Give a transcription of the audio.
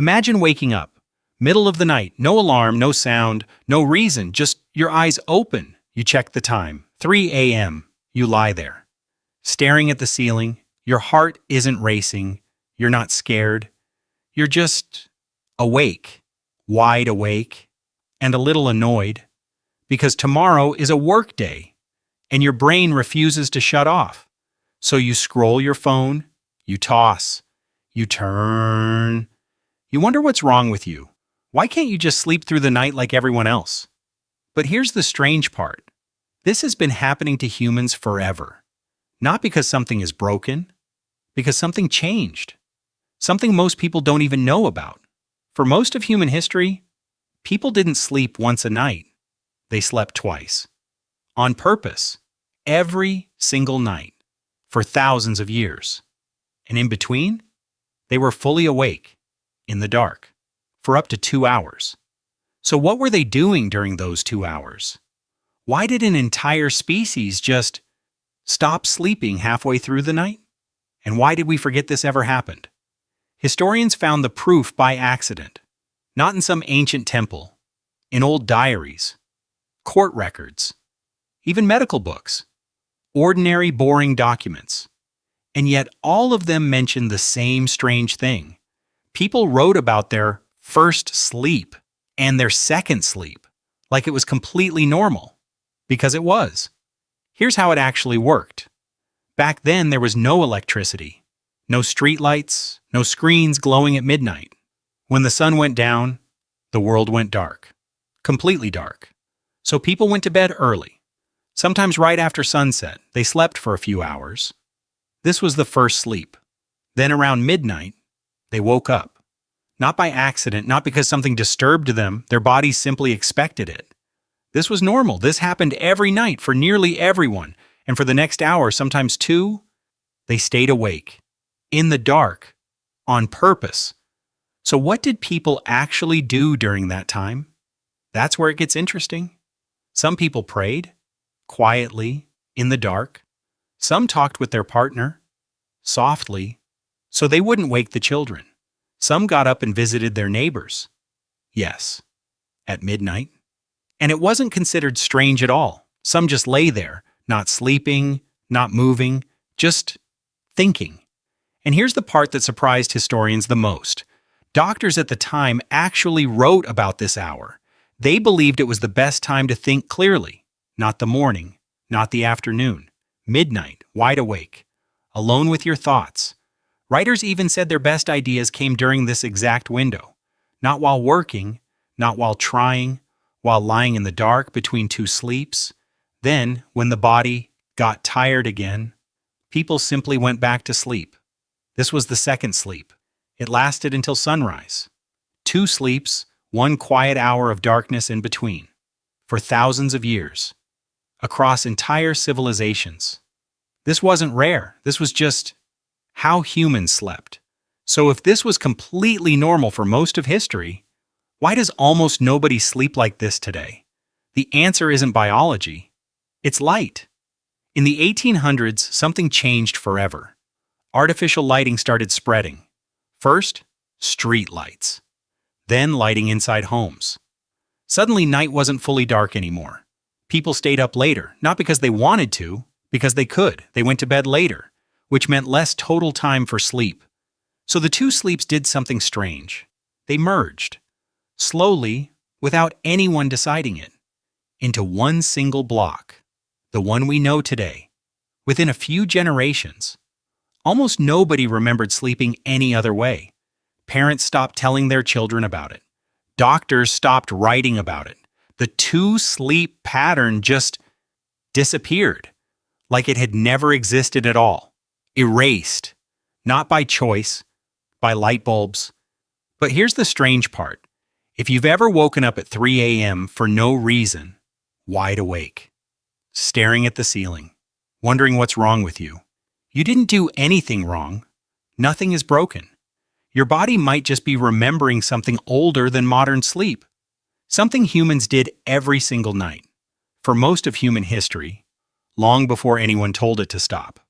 Imagine waking up, middle of the night, no alarm, no sound, no reason, just your eyes open. You check the time, 3 a.m. You lie there, staring at the ceiling. Your heart isn't racing. You're not scared. You're just awake, wide awake, and a little annoyed because tomorrow is a work day and your brain refuses to shut off. So you scroll your phone, you toss, you turn. You wonder what's wrong with you. Why can't you just sleep through the night like everyone else? But here's the strange part. This has been happening to humans forever. Not because something is broken, because something changed. Something most people don't even know about. For most of human history, people didn't sleep once a night. They slept twice. On purpose. Every single night. For thousands of years. And in between, they were fully awake, in the dark, for up to 2 hours. So what were they doing during those 2 hours? Why did an entire species just stop sleeping halfway through the night? And why did we forget this ever happened? Historians found the proof by accident, not in some ancient temple, in old diaries, court records, even medical books, ordinary boring documents. And yet all of them mention the same strange thing. People wrote about their first sleep and their second sleep like it was completely normal, because it was. Here's how it actually worked. Back then there was no electricity, no streetlights, no screens glowing at midnight. When the sun went down, the world went dark, completely dark. So people went to bed early. Sometimes right after sunset, they slept for a few hours. This was the first sleep. Then around midnight, they woke up. Not by accident, not because something disturbed them, their bodies simply expected it. This was normal. This happened every night for nearly everyone. And for the next hour, sometimes 2, they stayed awake, in the dark, on purpose. So what did people actually do during that time? That's where it gets interesting. Some people prayed, quietly, in the dark. Some talked with their partner, softly, so they wouldn't wake the children. Some got up and visited their neighbors. Yes, at midnight. And it wasn't considered strange at all. Some just lay there, not sleeping, not moving, just thinking. And here's the part that surprised historians the most. Doctors at the time actually wrote about this hour. They believed it was the best time to think clearly, not the morning, not the afternoon. Midnight, wide awake, alone with your thoughts. Writers even said their best ideas came during this exact window. Not while working, not while trying, while lying in the dark between 2 sleeps. Then, when the body got tired again, people simply went back to sleep. This was the second sleep. It lasted until sunrise. 2 sleeps, 1 quiet hour of darkness in between. For thousands of years. Across entire civilizations. This wasn't rare. This was just how humans slept. So if this was completely normal for most of history, why does almost nobody sleep like this today? The answer isn't biology. It's light. In the 1800s, something changed forever. Artificial lighting started spreading. First, street lights. Then lighting inside homes. Suddenly, night wasn't fully dark anymore. People stayed up later, not because they wanted to, because they could. They went to bed later, which meant less total time for sleep. So the 2 sleeps did something strange. They merged, slowly, without anyone deciding it, into one single block, the one we know today. Within a few generations, almost nobody remembered sleeping any other way. Parents stopped telling their children about it. Doctors stopped writing about it. The 2-sleep pattern just disappeared, like it had never existed at all. Erased, not by choice, by light bulbs. But here's the strange part. If you've ever woken up at 3 a.m. for no reason, wide awake, staring at the ceiling, wondering what's wrong with you, you didn't do anything wrong. Nothing is broken. Your body might just be remembering something older than modern sleep. Something humans did every single night, for most of human history, long before anyone told it to stop.